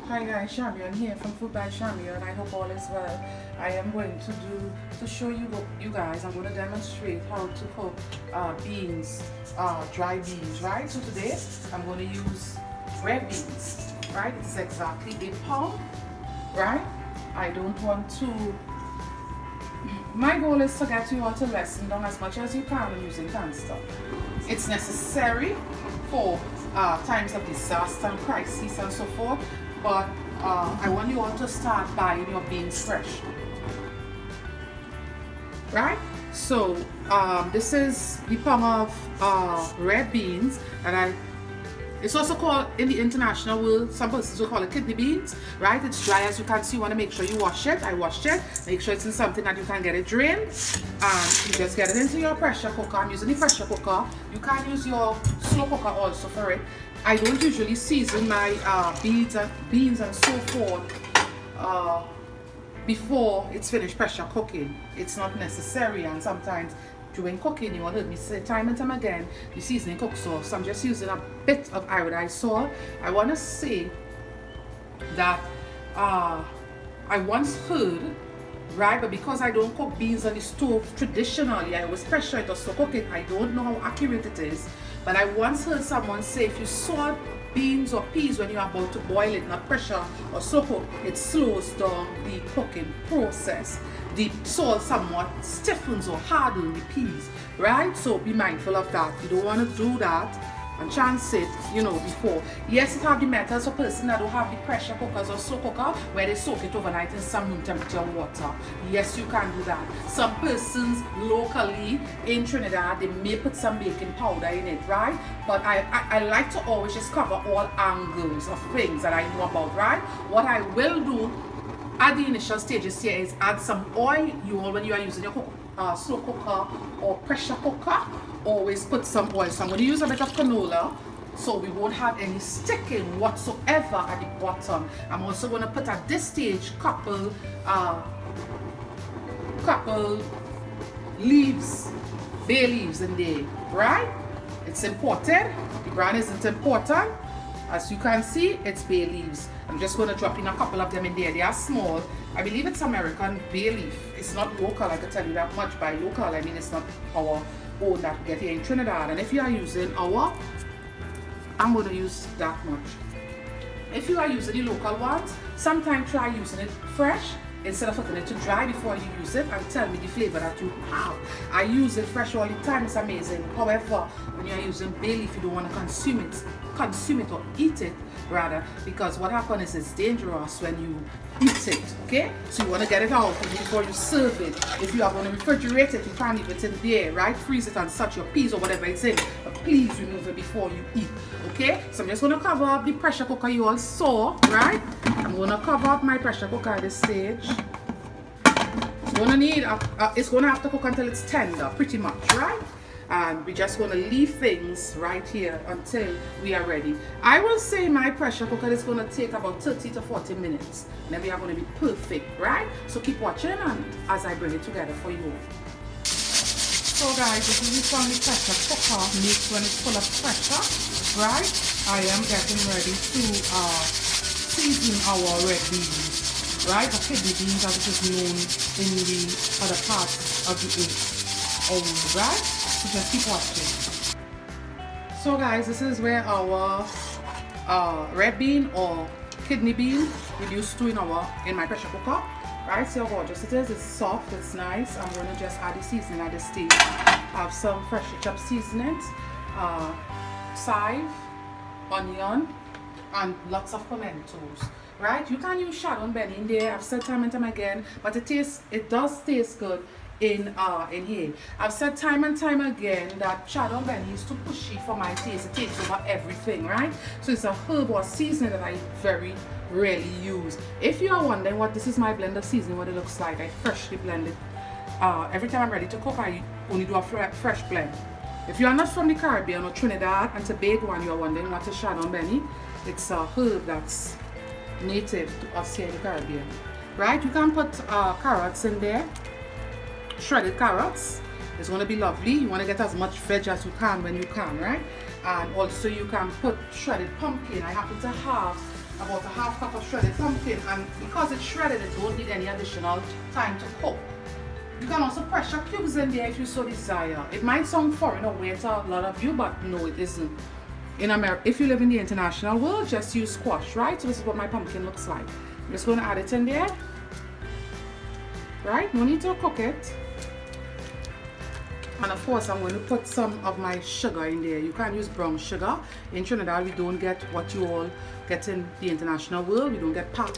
Hi guys, Chamion here from Food by Chamion. I hope all is well. I am going to show you guys. I'm going to demonstrate how to cook beans, dry beans, right? So today I'm going to use red beans, right? It's exactly a pound, right? I don't want to. My goal is to get you all to lessen down as much as you can when using canned stuff. It's necessary for times of disaster and crisis and so forth, but I want you all to start buying your beans fresh, right? So this is the pound of red beans, and it's also called, in the international world, some persons will call it kidney beans, right? It's dry, as you can see. You want to make sure you wash it. I washed it. Make sure it's in something that you can get it drained, and you just get it into your pressure cooker. I'm using the pressure cooker. You can use your slow cooker also for it. I don't usually season my beans and so forth before it's finished pressure cooking. It's not necessary, and sometimes during cooking, you will hear me say time and time again, the seasoning cook sauce. So I'm just using a bit of iodized salt. I want to say that I once heard, right, but because I don't cook beans on the stove traditionally, I always pressure it or slow cook it. I don't know how accurate it is, but I once heard someone say if you salt beans or peas when you're about to boil it, not pressure or slow cook, it slows down the cooking process. The salt somewhat stiffens or hardens the peas, right? So be mindful of that. You don't want to do that and chance it, before. Yes, it have the methods for person that don't have the pressure cookers or slow cooker where they soak it overnight in some room temperature water. Yes, you can do that. Some persons locally in Trinidad, they may put some baking powder in it, right? But I like to always just cover all angles of things that I know about, right? What I will do at the initial stages here is add some oil. When you are using your slow cooker or pressure cooker, always put some oil. So I'm going to use a bit of canola so we won't have any sticking whatsoever at the bottom. I'm also going to put at this stage couple leaves, bay leaves in there, right? It's important. The brand isn't important. As you can see, it's bay leaves. I'm just going to drop in a couple of them in there. They are small. I believe it's American bay leaf. It's not local, I can tell you that much. By local, I mean it's not our own that we get here in Trinidad. And if you are using our, I'm going to use that much. If you are using the local ones, sometimes try using it fresh instead of putting it to dry before you use it, and tell me the flavor that you have. I use it fresh all the time. It's amazing. However, when you are using bay leaf, you don't want to consume it or eat it rather, because what happens is it's dangerous when you eat it, okay? So you want to get it out before you serve it. If you are going to refrigerate it, you can't leave it in there, right? Freeze it and such your peas or whatever it's in, but please remove it before you eat, okay? So I'm just going to cover up the pressure cooker you all saw, right? I'm going to cover up my pressure cooker at this stage. It's going to need it's going to have to cook until it's tender, pretty much, right? And we're just going to leave things right here until we are ready. I will say my pressure cooker is going to take about 30 to 40 minutes. And then we are going to be perfect, right? So keep watching and as I bring it together for you. So guys, this is from the pressure cooker mix when it's full of pressure, right? I am getting ready to season our red beans, right? The kidney beans, as it is known in the other parts of the earth, right? So just keep watching. So guys, this is where our red bean or kidney bean reduced to in my pressure cooker, right? See how gorgeous it is. It's soft, it's nice. I'm going to just add the seasoning at this stage. I have some freshly chopped seasonings, chive, onion, and lots of pimentos, right? You can use shallot belly in there. I've said time and time again, but it does taste good in here. I've said time and time again that shallot belly is too pushy for my taste. It takes over everything, right? So it's a herb or seasoning that I very rarely use. If you are wondering what this is my blend of seasoning, what it looks like, I freshly blend it. Every time I'm ready to cook, I only do a fresh blend. If you are not from the Caribbean or Trinidad and Tobago and you are wondering what is shallot belly, it's a herb that's native to us here in the Caribbean, right? You can put carrots in there, shredded carrots. It's going to be lovely. You want to get as much veg as you can when you can, right? And also you can put shredded pumpkin. I happen to have about a half cup of shredded pumpkin, and because it's shredded, it don't need any additional time to cook. You can also pressure cubes in there if you so desire. It might sound foreign or weird to a lot of you, but no, it isn't. In America, if you live in the international world, just use squash, right? So this is what my pumpkin looks like. I'm just going to add it in there, right? No need to cook it. And of course, I'm going to put some of my sugar in there. You can use brown sugar. In Trinidad, we don't get what you all get in the international world. We don't get pack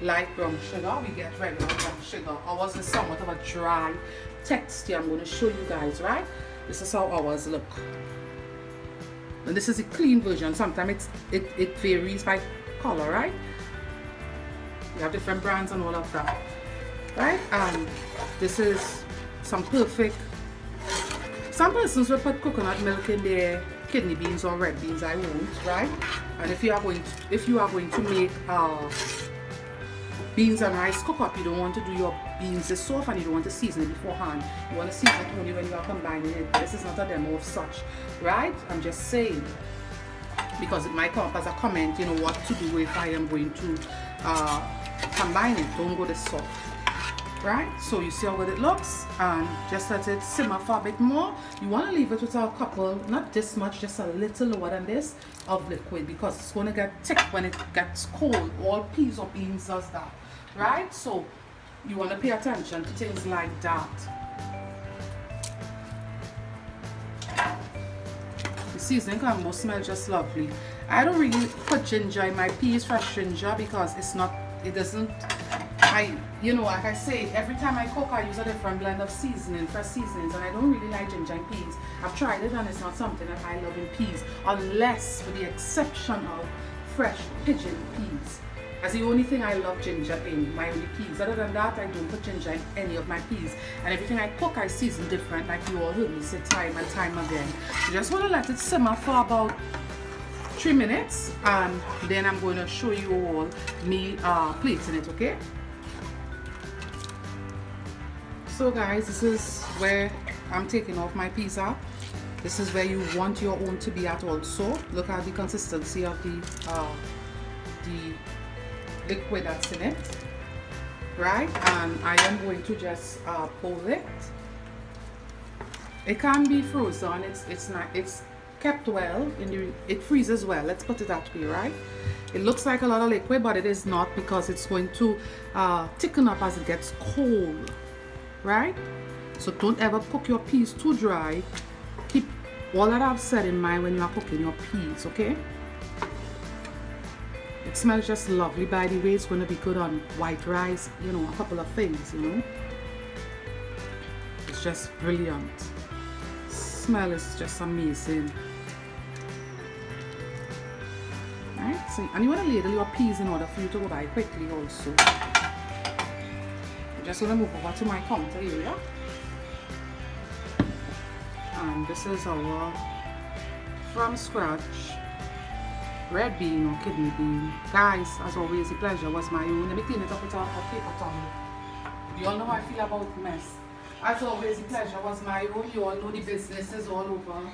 light brown sugar. We get regular brown sugar. Ours is somewhat of a dry texture. I'm going to show you guys, right? This is how ours look. And this is a clean version. Sometimes it varies by color, right? You have different brands and all of that, right? And this is some perfect. Some persons will put coconut milk in their kidney beans or red beans. I won't, right? And if you are going to make beans and rice cook up, you don't want to do your beans this soft and you don't want to season it beforehand. You want to season it only when you are combining it. This is not a demo of such, right? I'm just saying, because it might come up as a comment, you know, what to do if I am going to combine it. Don't go this soft, right? So you see how good it looks, and just let it simmer for a bit more. You want to leave it with a couple, not this much, just a little lower than this, of liquid, because it's going to get thick when it gets cold. All peas or beans does that, right? So you want to pay attention to things like that. The seasoning combo smells just lovely. I don't really put ginger in my peas, fresh ginger, because you know, like I say, every time I cook, I use a different blend of seasoning, fresh seasonings, and I don't really like ginger in peas. I've tried it and it's not something that I love in peas, unless with the exception of fresh pigeon peas. That's the only thing I love ginger in, my only peas. Other than that, I don't put ginger in any of my peas. And everything I cook, I season different, like you all heard me say time and time again. You just want to let it simmer for about 3 minutes, and then I'm going to show you all me plating it, okay? So guys, this is where I'm taking off my pizza. This is where you want your own to be at also. Look at the consistency of the liquid that's in it, right? And I am going to just pull it. It can be frozen. It's kept well. It freezes well. Let's put it that way, right? It looks like a lot of liquid, but it is not, because it's going to thicken up as it gets cold. Right? So don't ever cook your peas too dry. Keep all that I've said in mind when you are cooking your peas, okay? It smells just lovely, by the way. It's going to be good on white rice, you know, a couple of things, you know. It's just brilliant. Smell is just amazing. Right? So, and you want to ladle your peas in order for you to go by quickly also. Just going to move over to my counter area, and this is our from scratch red bean or kidney bean. Guys, as always, the pleasure was my own. Let me clean it up with a paper towel. You all know how I feel about mess. As always, the pleasure was my own. You all know the business is all over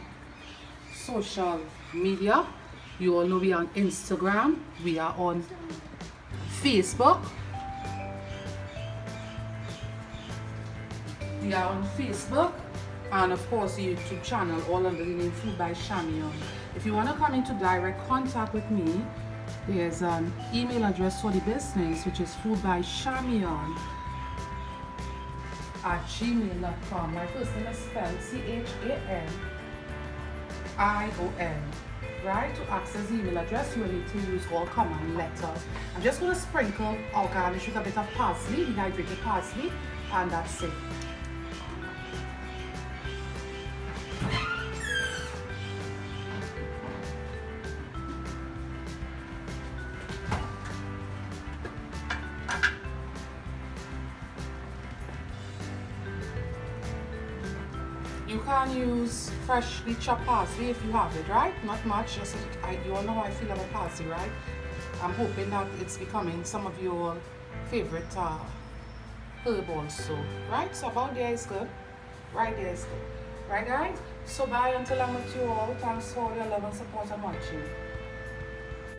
social media. You all know we are on Instagram, we are on Facebook. We are on Facebook, and of course the YouTube channel, all under the name Food by Chamion. If you want to come into direct contact with me, there's an email address for the business, which is foodbychamion@gmail.com. My first name is spelled CHAMION. Right? To access the email address, you will need to use all common letters. I'm just going to sprinkle our garnish with a bit of parsley, dehydrated parsley, and that's it. You can use freshly chopped parsley if you have it, right? Not much, just you all know how I feel about parsley, right? I'm hoping that it's becoming some of your favorite herb also, right? So about there is good, right there is good, right guys? So bye until I'm with you all. Thanks for your love and support and watching.